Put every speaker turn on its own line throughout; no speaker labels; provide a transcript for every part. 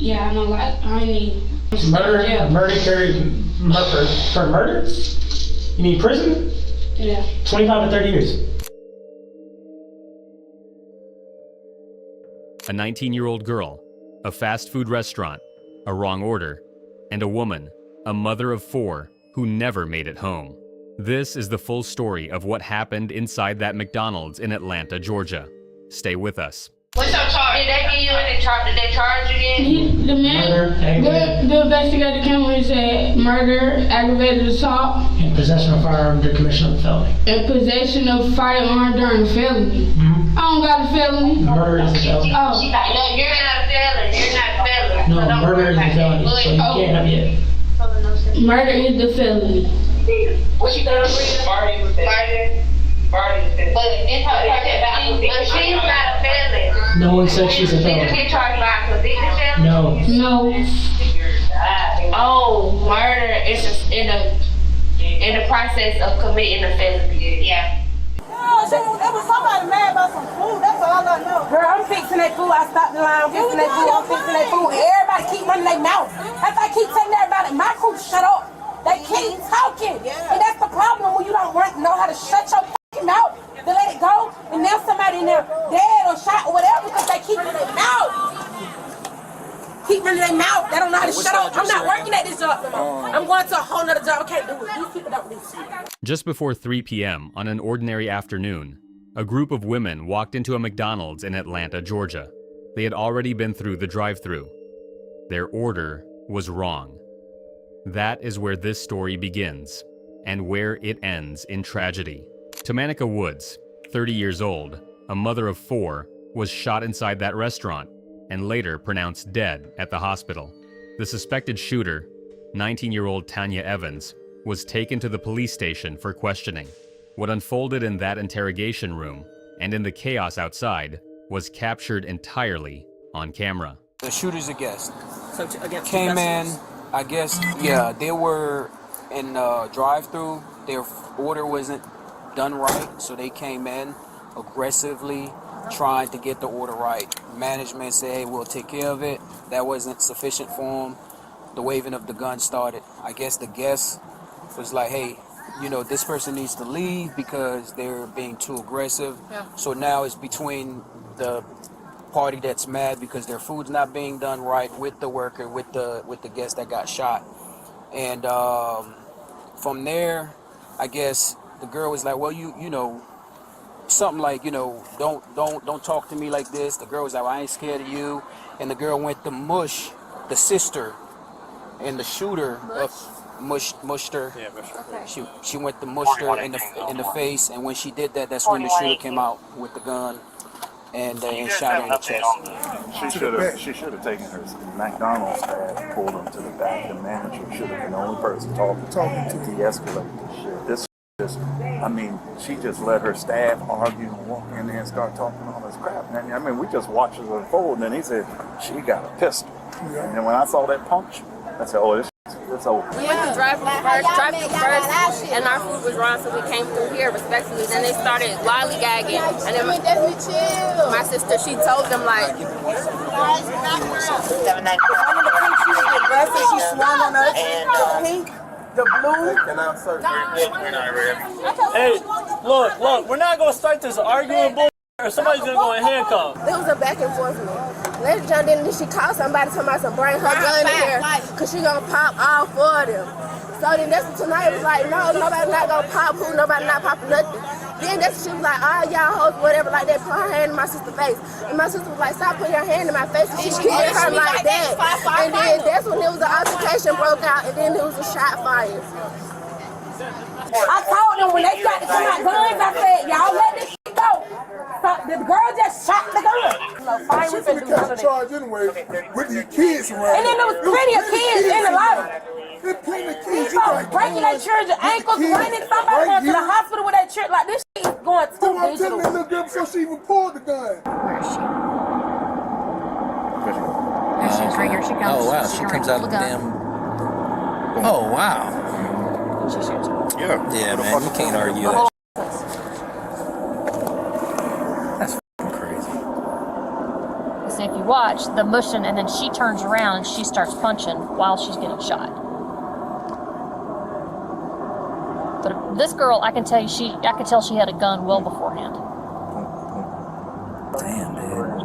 Yeah, I know, like, I need...
Murder, for murder? You need prison?
Yeah.
25 to 30 years.
A 19-year-old girl, a fast food restaurant, a wrong order, and a woman, a mother of 4, who never made it home. This is the full story of what happened inside that McDonald's in Atlanta, Georgia. Stay with us.
What's your charge? Did they give you any charge? Did they charge you again?
The man, the investigator came and said murder, aggravated assault,
In possession of firearm during commission of a felony.
and possession of firearm during a felony.
Mm-hmm.
I don't got a felony.
Murder is a felony.
Oh,
No, you're not a felon. You're not a felon.
No, murder is a felony, so you can't have it.
murder is the felony.
What she done with? Murder. But she's not a felon.
No one said she's a
She
felon.
just get charged by a convicted felon?
No.
No.
Oh, murder is in the process of committing a felony. Yeah.
There was somebody mad about some food, that's all I know. Girl, I'm fixing that food, I stopped the line, I'm fixing that food, I'm fixing that food. Everybody keep running their mouth. After I keep telling everybody, my crew shut up. They keep talking. And that's the problem when you don't know how to shut your fucking mouth, to let it go, and now somebody in there dead or shot or whatever because they keep running their mouth. Keep running their mouth, they don't know how to shut up. I'm not working at this job no more. I'm going to a whole nother job, I can't do it. These people don't do shit.
Just before 3 p.m. on an ordinary afternoon, a group of women walked into a McDonald's in Atlanta, Georgia. They had already been through the drive-thru. Their order was wrong. That is where this story begins, and where it ends in tragedy. Tamanica Woods, 30 years old, a mother of 4, was shot inside that restaurant and later pronounced dead at the hospital. The suspected shooter, 19-year-old Tanya Evans, was taken to the police station for questioning. What unfolded in that interrogation room and in the chaos outside was captured entirely on camera.
The shooter's a guest.
So against
Came in, I guess, yeah, they were in drive-thru. Their order wasn't done right, so they came in aggressively trying to get the order right. Management said, hey, we'll take care of it. That wasn't sufficient for them. The waving of the gun started. I guess the guest was like, hey, you know, this person needs to leave because they're being too aggressive. Yeah. So now it's between the party that's mad because their food's not being done right with the worker, with the guest that got shot. And from there, I guess the girl was like, well, you know, something like, you know, don't talk to me like this. The girl was like, well, I ain't scared of you. And the girl went to mush the sister and the shooter mushed her. Yeah, okay. She went to mush her in the face, and when she did that, that's when the shooter came out with the gun and shot her in the chest.
She should have taken her McDonald's bag, pulled him to the back. The manager should have been the only person talking to de-escalate this shit. This just, I mean, she just let her staff argue and walk in there and start talking all this crap. And I mean, we just watched it unfold, and then he said she got a pistol. Yeah. And then when I saw that punch, I said, oh, it's over.
We went to drive-thru first, and our food was wrong, so we came through here respectfully. Then they started lollygagging, and then my sister, she told them like,
She swung on us, the pink, the blue.
Hey, look, we're not gonna start this arguing bull, or somebody's gonna go in handcuffs.
There was a back and forth. Let's jump in, and she called somebody, bring her gun in here, cause she gonna pop all 4 of them. So then that's when tonight was like, no, nobody not gonna pop who, nobody not popping nothing. Then that's when she was like, all y'all hoes, whatever, like that, put her hand in my sister's face. And my sister was like, stop putting your hand in my face. And she treated her like that. And then that's when there was an altercation broke out, and then there was a shot fired.
I told them when they got to come out guns, I said, y'all let this shit go. So the girl just shot the gun.
She finna catch a charge anyway with the kids around.
And then there was plenty of kids in the lobby.
There's plenty of kids.
These folks breaking their children's ankles, running somebody going to the hospital with their children. Like this shit is going too digital.
I'm telling that little girl before she even pulled the gun.
Where is she? There she's right here. She comes.
Oh wow, she comes out of the damn. Oh wow.
She shoots him.
Yeah, man, you can't argue that. That's f***ing crazy.
So if you watch. watch the motion, and then she turns around and she starts punching while she's getting shot. But this girl, I can tell she had a gun well beforehand.
Damn, dude.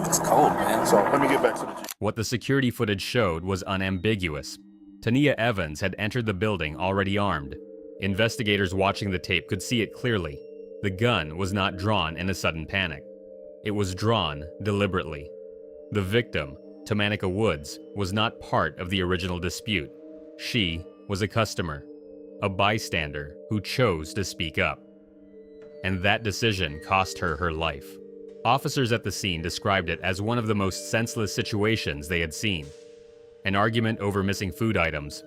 It's cold, man. So let me get back to the...
What the security footage showed was unambiguous. Tania Evans had entered the building already armed. Investigators watching the tape could see it clearly. The gun was not drawn in a sudden panic. It was drawn deliberately. The victim, Tamanica Woods, was not part of the original dispute. She was a customer, a bystander who chose to speak up. And that decision cost her her life. Officers at the scene described it as one of the most senseless situations they had seen. An argument over missing food items.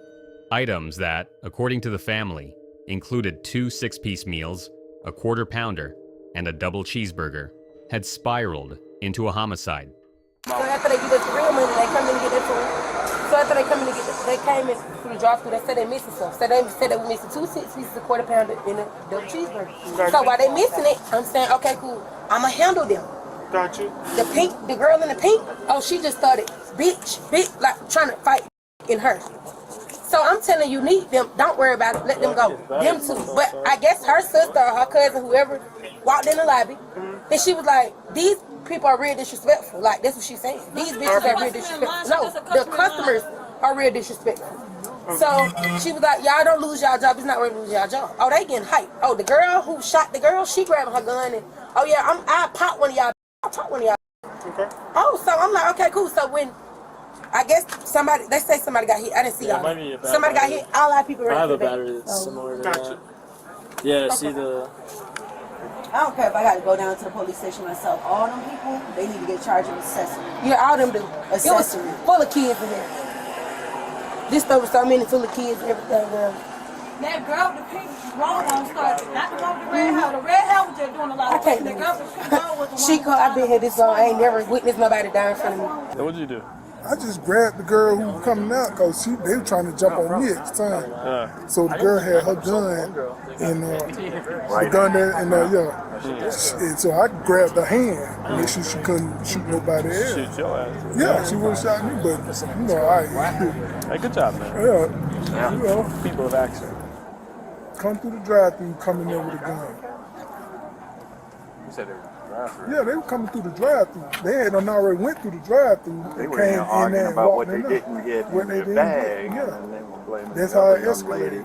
Items that, according to the family, included 2 6-piece meals, a quarter pounder, and a double cheeseburger, had spiraled into a homicide.
So after they give us the real money, they come in and get their food. So after they come in and they came in through the drive-thru, they said they missing stuff. So they said they were missing 2 6-pieces, a quarter pounder, and a double cheeseburger. So while they missing it, I'm saying, okay, cool, I'ma handle them.
Got you.
The girl in the pink, oh, she just started bitch, like trying to fight in her. So I'm telling you, need them, don't worry about it, let them go. Them two. But I guess her sister or her cousin, whoever, walked in the lobby, and she was like, these people are real disrespectful. Like, that's what she's saying. These bitches are real disrespectful. No, the customers are real disrespectful. So she was like, y'all don't lose y'all job. It's not worth losing y'all job. Oh, they getting hyped. Oh, the girl who shot the girl, she grabbing her gun and, oh yeah, I pop one of y'all. I'll pop one of y'all.
Okay.
Oh, so I'm like, okay, cool. So when, I guess somebody, they say somebody got hit. I didn't see y'all. Somebody got hit. All our people.
I have a battery that's similar to that. Yeah, okay. See the...
I don't care if I got to go down to the police station myself. All them people, they need to get charged with accessory.
Yeah, all them do.
Accessory.
It was full of kids in here. This store was so many full of kids and everything, girl.
That girl with the pink roll on started. Not the one with the red hair. The red hair was just doing a lot of things. The girl with the pink roll was the one.
She called, I've been here this long. I ain't never witnessed nobody die in front of me.
So what'd you do?
I just grabbed the girl who was coming out because they were trying to jump on me at the time. So the girl had her gun and the gun there and and so I grabbed her hand, make sure she couldn't shoot nobody else.
Shoot your ass.
Yeah, she would have shot me, but
Hey, good job, man.
Yeah.
People of action.
Come through the drive-thru, coming in with a gun.
You said they were drive-thru?
Yeah, they were coming through the drive-thru. They had already went through the drive-thru.
They were arguing about what they didn't get in their bag.
Yeah. That's how it escalated.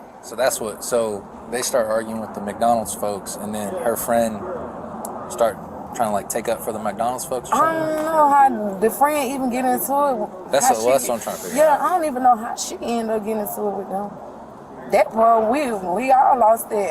So they start arguing with the McDonald's folks, and then her friend start trying to like take up for the McDonald's folks.
I don't know how the friend even get into it.
That's what I'm trying to figure out.
Yeah, I don't even know how she ended up getting into it with them. That part, we all lost it.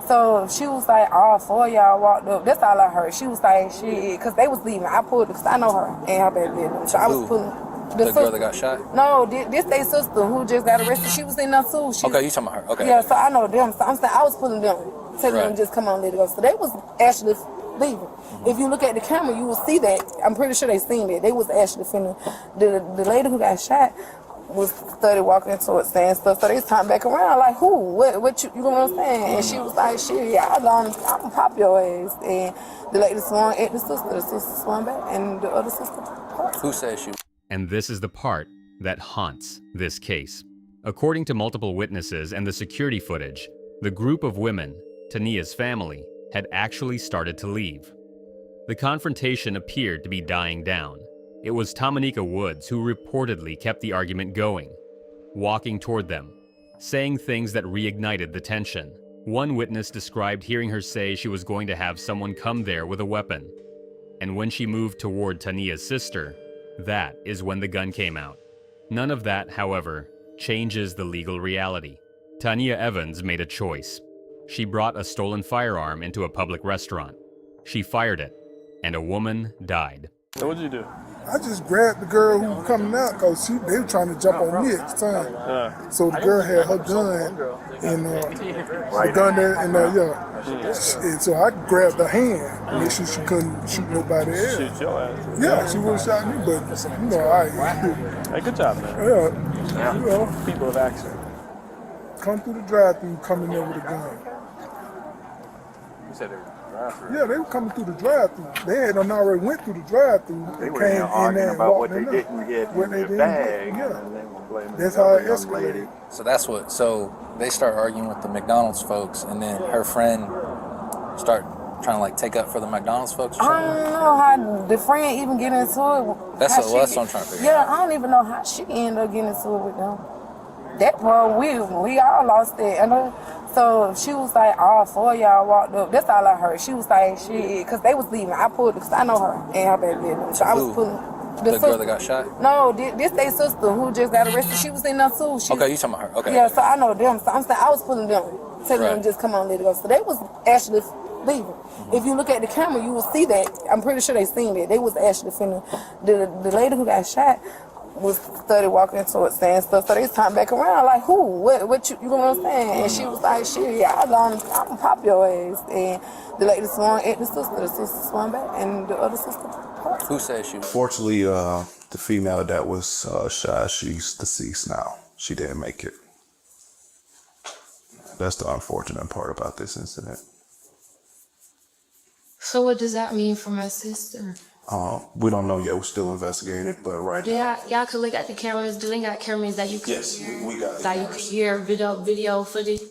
So she was like, all 4 of y'all walked up. That's all I heard. She was like, because they was leaving. I pulled, because I know her and her baby. So I was pulling.
The girl that got shot?
No, this they sister who just got arrested. She was in there too.
Okay, you talking about her? Okay.
Yeah, so I know them. So I'm saying I was pulling them, telling them just come on, let it go. So they was actually leaving. If you look at the camera, you will see that. I'm pretty sure they seen that. They was actually finna. The lady who got shot was started walking towards saying stuff. So they turned back around like, who? What you know what I'm saying? And she was like, shit, yeah, I'm gonna pop your ass. And the lady swung at the sister swung back, and the other sister popped.
Who said she?
And this is the part that haunts this case. According to multiple witnesses and the security footage, the group of women, Tania's family, had actually started to leave. The confrontation appeared to be dying down. It was Tamanica Woods who reportedly kept the argument going, walking toward them, saying things that reignited the tension. One witness described hearing her say she was going to have someone come there with a weapon. And when she moved toward Tania's sister, that is when the gun came out. None of that, however, changes the legal reality. Tania Evans made a choice. She brought a stolen firearm into a public restaurant. She fired it, and a woman died.
So what'd you do?
I just grabbed the girl who was coming out because they were trying to jump on me at the time. So the girl had her gun and the gun there and and so I grabbed her hand, make sure she couldn't shoot nobody else.
Shoot your ass.
Yeah, she would have shot me, but
Hey, good job, man.
Yeah.
People of action.
Come through the drive-thru, coming in with a gun.
You said they were
Yeah, they were coming through the drive-through. They had done already went through the drive-through.
They were in there arguing about what they didn't get in their bag.
Yeah.
And they were blaming
That's
the
how
other
it
young
escalated.
lady.
So they start arguing with the McDonald's folks, and then her friend start trying to like take up for the McDonald's folks. Or
I don't know how the friend even get into it.
That's what I'm trying to figure out.
Yeah, I don't even know how she ended up getting into it with them. That part, we all lost it. So she was like, all four of y'all walked up. That's all I heard. She was like, shit, because they was leaving. I pulled it because I know her and her baby. So I was pulling.
The girl that got shot?
No, this they sister who just got arrested. She was in there too.
Okay, you talking about her? Okay.
Yeah, so I know them. So I'm saying I was pulling them, telling them just come on, let it go. So they was actually leaving. If you look at the camera, you will see that. I'm pretty sure they seen that. They was actually finna. The lady who got shot was started walking towards saying stuff. So they turned back around like, who? What you know what I'm saying? And she was like, shit, I'm gonna pop your ass. And the lady swung at the sister swung back, and the other sister popped.
Who said she?
Fortunately, the female that was shot, she's deceased now. She didn't make it. That's the unfortunate part about this incident.
So what does that mean for my sister?
We don't know yet. We're still investigating it, but right now.
Y'all could look at the cameras. Do they got cameras that you could hear?
We got it.
That you could hear video footage?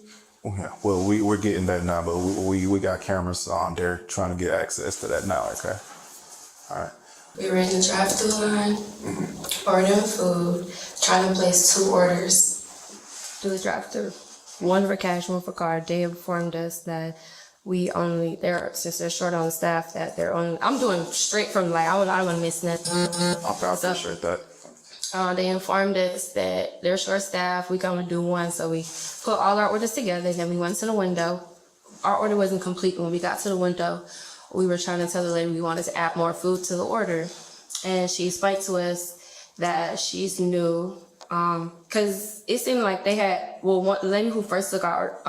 Yeah, well, we're getting that now, but we got cameras on there trying to get access to that now, okay? All right.
We were in the drive-thru line, ordering food, trying to place 2 orders through the drive-thru. One for cash, one for card. They informed us that since they're short on staff, that they're on. I'm doing straight from I don't want to miss nothing.
I appreciate that.
They informed us that they're short staff. We gonna do one, so we put all our orders together. Then we went to the window. Our order wasn't complete when we got to the window. We were trying to tell the lady we wanted to add more food to the order, and she explained to us that she's new, cause it seemed like they had one lady who first took our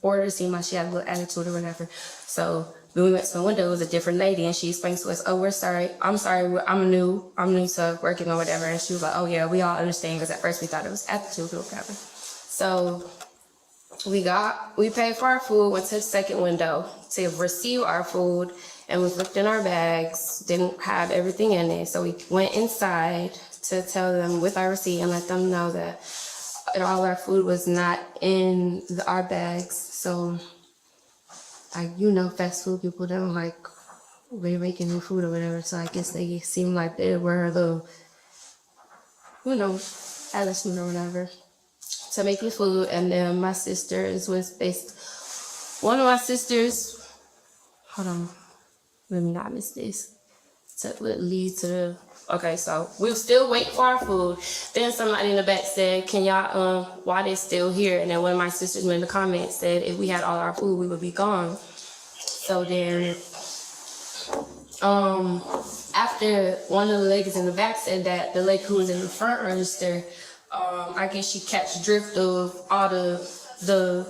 order seemed like she had a little attitude or whatever. So when we went to the window, it was a different lady, and she explained to us, "Oh, we're sorry. I'm sorry. I'm new to working or whatever." And she was like, "Oh yeah, we all understand," because at first we thought it was attitude or whatever. So we paid for our food, went to the second window to receive our food, and we looked in our bags, didn't have everything in it. So we went inside to tell them with our receipt and let them know that all our food was not in our bags. So, fast food people don't like making new food or whatever. So I guess they seemed like they were Allison or whatever, to make the food. And then my sisters was one of my sisters, hold on, let me not miss this, lead to the, okay, so we were still waiting for our food. Then somebody in the back said, "Can y'all, why they still here?" And then one of my sisters in the comments said, "If we had all our food, we would be gone." So then, after one of the ladies in the back said that, the lady who was in the front register, I guess she catch drift of all the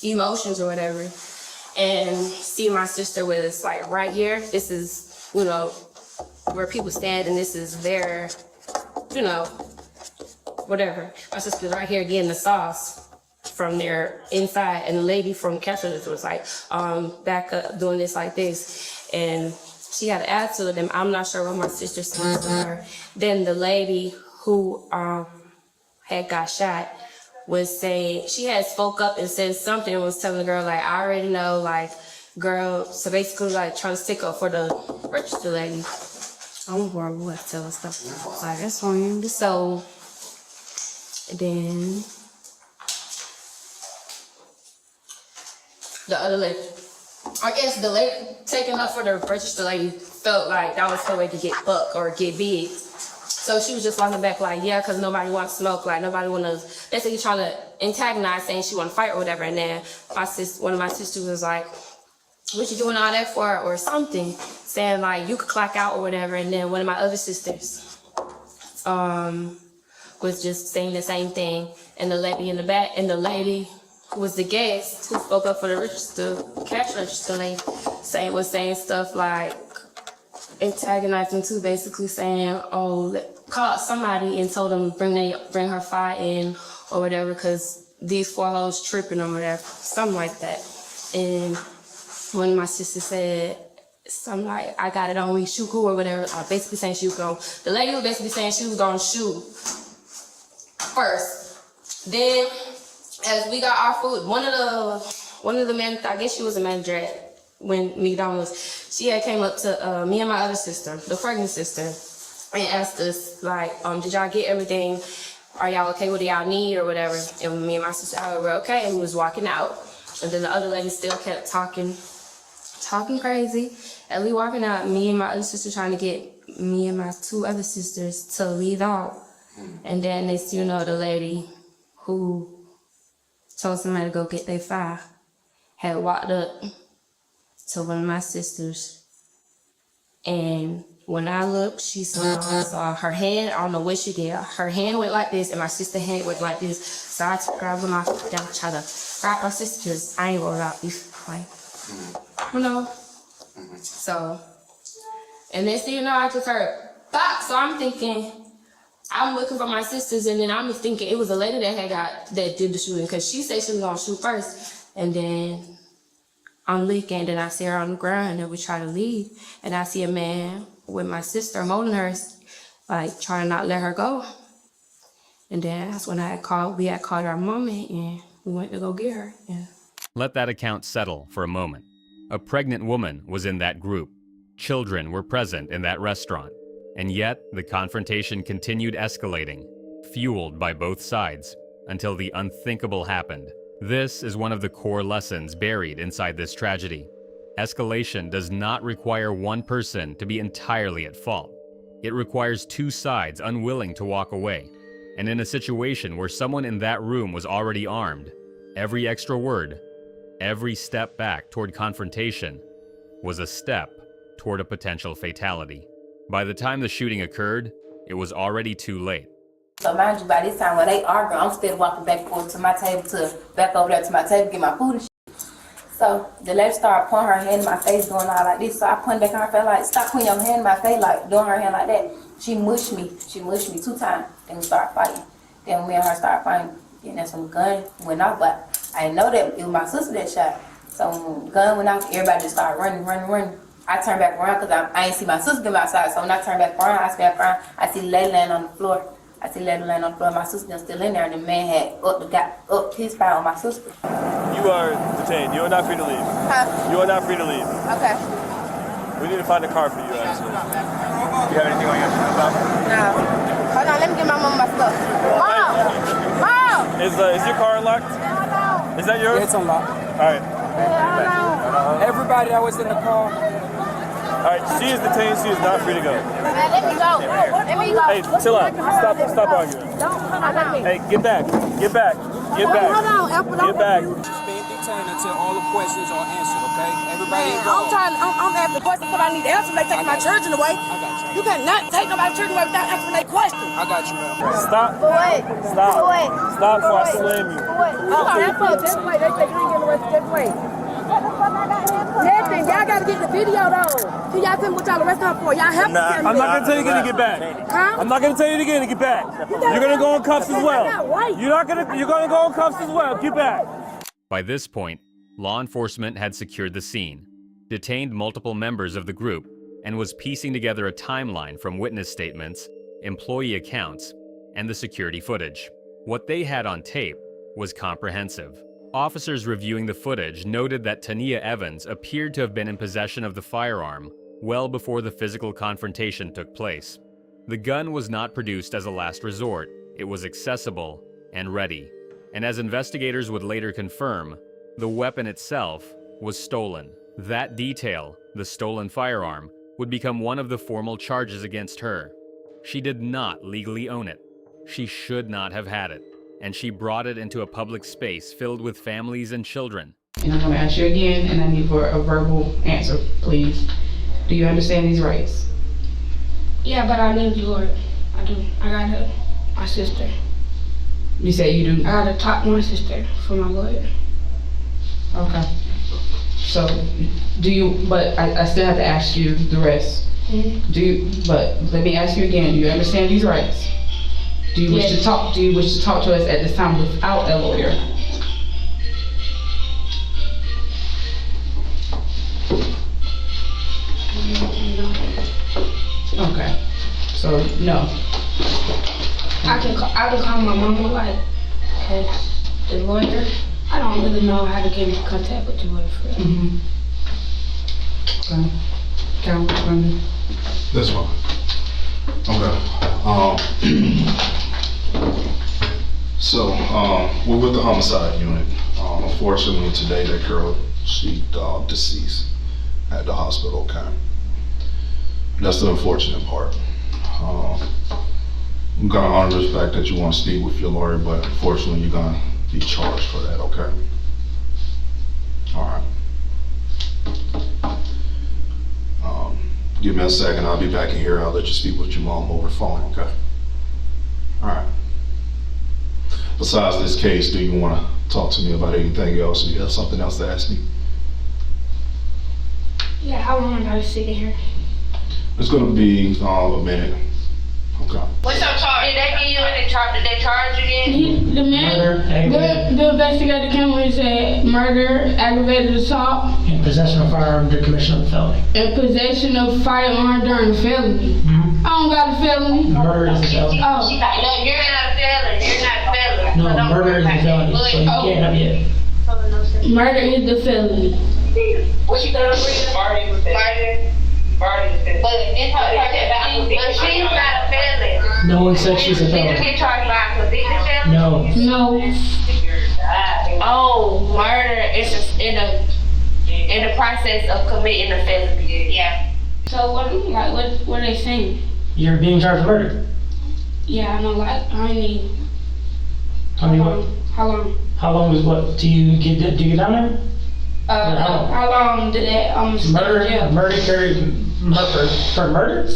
emotions or whatever, and see my sister was like right here. This is, where people stand, and this is their, whatever. My sister's right here getting the sauce from their inside, and the lady from cancel was like, back up, doing this like this, and she had an attitude to them. I'm not sure what my sister said to her. Then the lady who had got shot was saying, she had spoke up and said something, and was telling the girl, like, "I already know, like, girl," so basically like trying to stick up for the register lady. I'm horrible at telling stuff like that's on you. So then the other lady, I guess the lady taking up for the register lady felt like that was her way to get buck or get big. So she was just walking back like, yeah, because nobody wants to smoke, like nobody want to, basically trying to antagonize, saying she want to fight or whatever. And then one of my sisters was like, "What you doing all that for?" or something, saying like you could clock out or whatever. And then one of my other sisters was just saying the same thing. And the lady in the back, and the lady who was the guest who spoke up for the cash register lady, was saying stuff like antagonizing too, basically saying, "Oh, called somebody and told them bring her fire in or whatever, because these 4 hoes tripping or whatever," something like that. And when my sister said something like, I got it on me, shoot who or whatever, basically saying she was going, the lady was basically saying she was going to shoot first. Then, as we got our food, one of the men, I guess she was a manager at McDonald's, she had came up to me and my other sister, the pregnant sister, and asked us, like, did y'all get everything? Are y'all okay? What do y'all need or whatever? And me and my sister were okay, and we was walking out. And then the other lady still kept talking crazy. And we walking out, me and my other sister trying to get me and my 2 other sisters to leave out. And then next thing you know, the lady who told somebody to go get their file had walked up to one of my sisters. And when I looked, she saw her hand. I don't know what she did. Her hand went like this, and my sister's hand went like this. So I grabbed my foot down, try to grab my sister, because I ain't worried about these, like, you know. So, and next thing you know, I just heard pop. So I'm thinking, I'm looking for my sisters, and then I'm thinking it was a lady that did the shooting, because she said she was gonna shoot first, and then I'm looking, and then I see her on the ground, and then we try to leave, and I see a man with my sister holding her, like trying to not let her go. And then that's when we had called our mama, and we went to go get her. Yeah.
Let that account settle for a moment. A pregnant woman was in that group. Children were present in that restaurant. And yet, the confrontation continued escalating, fueled by both sides, until the unthinkable happened. This is one of the core lessons buried inside this tragedy. Escalation does not require one person to be entirely at fault. It requires 2 sides unwilling to walk away. And in a situation where someone in that room was already armed, every extra word, every step back toward confrontation, was a step toward a potential fatality. By the time the shooting occurred, it was already too late.
So mind you, by this time when they arguing, I'm still walking back and forth to my table, back over there to my table, get my food and shit. So the lady started putting her hand in my face, doing all like this. So I pointed back on her face like, stop putting your hand in my face, like doing her hand like that. She mushed me 2 times, and we started fighting. Then me and her started fighting, and that's when the gun went off, but I didn't know that it was my sister that shot. So when the gun went off, everybody just started running. I turned back around because I ain't see my sister come outside. So when I turned back around, I see the lady laying on the floor. My sister still in there, and the man had got up his fire on my sister.
You are detained. You are not free to leave.
Huh?
You are not free to leave.
Okay.
We need to find a car for you, actually. Do you have anything on your laptop?
No. Hold on, let me get my mom my stuff. Mom!
Is your car unlocked?
No.
Is that yours?
Yeah, it's unlocked.
All right.
Everybody that was in the car.
All right, she is detained. She is not free to go.
Man, let me go. Let me go.
Hey, chill out. Stop arguing. Hey, get back. Get back. Get back.
Hold on, Apple.
Get back.
Being detained until all the questions are answered, okay? Everybody involved.
I'm asking questions because I need answers. They taking my children away.
I got you.
You cannot take nobody's children away without answering their questions.
I got you, man.
Stop. Stop. Stop before I slam you.
This way. They say you ain't getting arrested this way. Listen, y'all gotta get the video though. Can y'all tell me what y'all arrested her for? Y'all have to tell me.
I'm not gonna tell you again to get back.
Huh?
I'm not gonna tell you again to get back. You're gonna go in cuffs as well. You're gonna go in cuffs as well. Get back.
By this point, law enforcement had secured the scene, detained multiple members of the group, and was piecing together a timeline from witness statements, employee accounts, and the security footage. What they had on tape was comprehensive. Officers reviewing the footage noted that Tania Evans appeared to have been in possession of the firearm well before the physical confrontation took place. The gun was not produced as a last resort. It was accessible and ready. And as investigators would later confirm, the weapon itself was stolen. That detail, the stolen firearm, would become one of the formal charges against her. She did not legally own it. She should not have had it. And she brought it into a public space filled with families and children.
And I'm gonna ask you again, and I need for a verbal answer, please. Do you understand these rights?
Yeah, but I need Lord. I do. I got help. My sister.
You say you do?
I gotta talk to my sister for my lawyer.
Okay. So, do you, but I still have to ask you the rest.
Mm-hmm.
But let me ask you again, do you understand these rights? Do you wish to talk to us at this time without a lawyer? So, no.
I can call my mama, like, hey, the lawyer. I don't really know how to get in contact with the lawyer for that.
Mm-hmm. Okay. Count,
That's fine. Okay. So, we're with the homicide unit. Unfortunately, today that girl, she deceased at the hospital. Okay. That's the unfortunate part. I'm gonna honor the fact that you want to speak with your lawyer, but unfortunately, you're gonna be charged for that. Okay. All right. Give me a second. I'll be back in here. I'll let you speak with your mom over the phone. Okay. All right. Besides this case, do you want to talk to me about anything else? Do you have something else to ask me?
Yeah, how long I gotta sit in here?
It's gonna be a minute. Okay.
What's your charge? Did they give you any charge? Did they charge you again?
The man, the investigator came and said murder, aggravated assault,
In possession of firearm during commission of a felony.
and possession of firearm during felony. I don't got a felony.
Murder is a felony.
Oh.
No, you're not a felon. You're not a felon.
No, murder is a felony, so you can't have yet.
Murder is the felony.
What you done with? Murder. But she's not a felon.
No one said she's a
She
felon.
just get charged by a convicted felon?
No.
No.
Oh, murder is just in the process of committing a felony. Yeah.
So what they saying?
You're being charged with murder.
Yeah, I know, like, I need.
How many what?
How long?
How long is what? Do you get down there?
How long did that,
Murder for murder?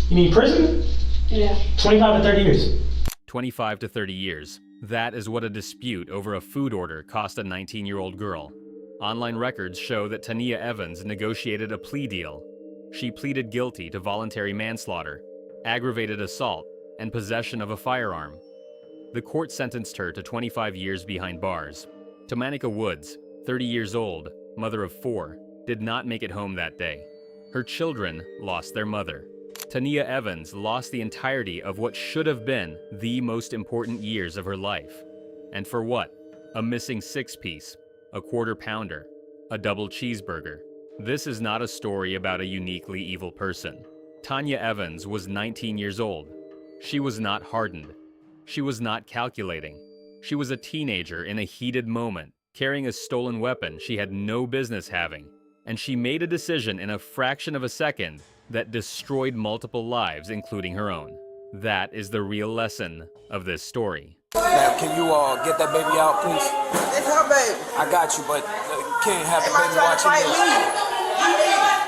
You need prison?
Yeah.
25 to 30 years.
25 to 30 years. That is what a dispute over a food order cost a 19-year-old girl. Online records show that Tania Evans negotiated a plea deal. She pleaded guilty to voluntary manslaughter, aggravated assault, and possession of a firearm. The court sentenced her to 25 years behind bars. Tomanica Woods, 30 years old, mother of 4, did not make it home that day. Her children lost their mother. Tania Evans lost the entirety of what should have been the most important years of her life. And for what? A missing 6-piece, a quarter pounder, a double cheeseburger. This is not a story about a uniquely evil person. Tania Evans was 19 years old. She was not hardened. She was not calculating. She was a teenager in a heated moment, carrying a stolen weapon she had no business having. And she made a decision in a fraction of a second that destroyed multiple lives, including her own. That is the real lesson of this story.
Now, can you get that baby out, please?
It's her baby.
I got you, but you can't have the baby watching this.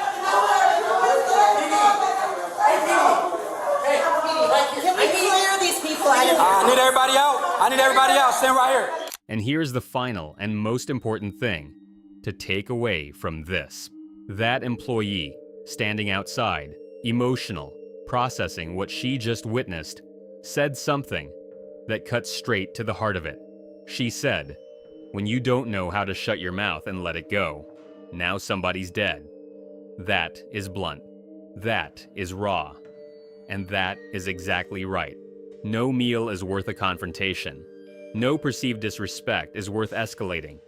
Can we clear these people out of here?
I need everybody out. I need everybody out. Stand right here.
And here's the final and most important thing to take away from this. That employee, standing outside, emotional, processing what she just witnessed, said something that cut straight to the heart of it. She said, "When you don't know how to shut your mouth and let it go, now somebody's dead." That is blunt. That is raw. And that is exactly right. No meal is worth a confrontation. No perceived disrespect is worth escalating.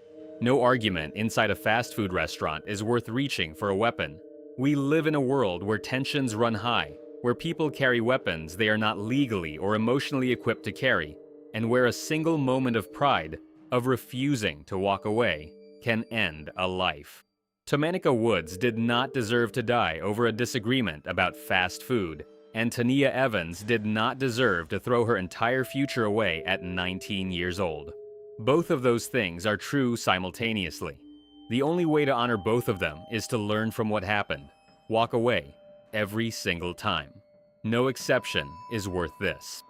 No argument inside a fast food restaurant is worth reaching for a weapon. We live in a world where tensions run high, where people carry weapons they are not legally or emotionally equipped to carry, and where a single moment of pride, of refusing to walk away, can end a life. Tomanica Woods did not deserve to die over a disagreement about fast food, and Tania Evans did not deserve to throw her entire future away at 19 years old. Both of those things are true simultaneously. The only way to honor both of them is to learn from what happened. Walk away every single time. No exception is worth this.